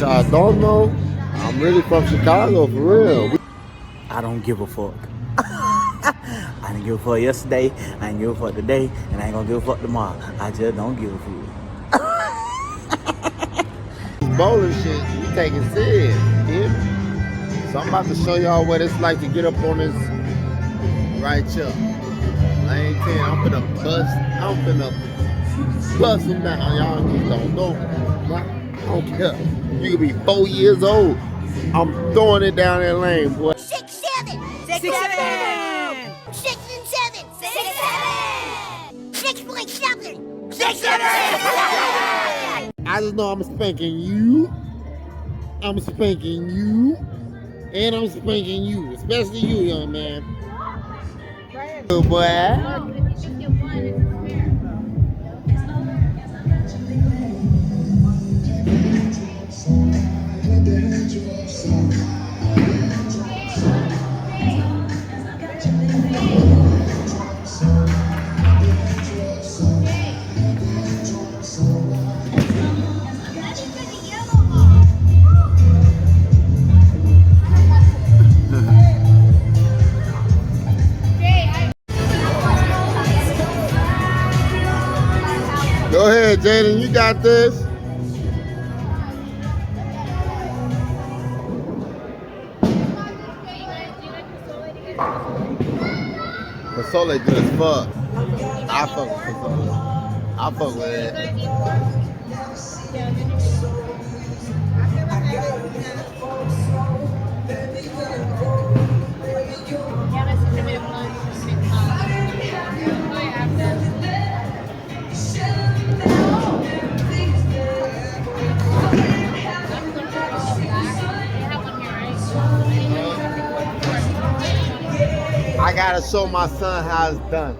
y'all don't know, I'm really from Chicago, for real. I don't give a fuck. I didn't give a fuck yesterday, I ain't give a fuck today, and I ain't gonna give a fuck tomorrow. I just don't give a fuck. This bowling shit, you take it serious, yeah? So I'm about to show y'all what it's like to get up on this right here. Lane 10, I'm finna bust them down. Y'all just don't know. I don't care. You could be 4 years old. I'm throwing it down that lane, boy. 6, 7. 6, 7. 6 and 7. 6, 7. 6.7. 6, 7. I just know I'm spanking you. I'm spanking you. And I'm spanking you. Especially you, young man. Good boy. Go ahead, Jaden, you got this. Fasole good as fuck. I fuck with Fasole. I fuck with it. I gotta show my son how it's done.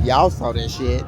Y'all saw that shit.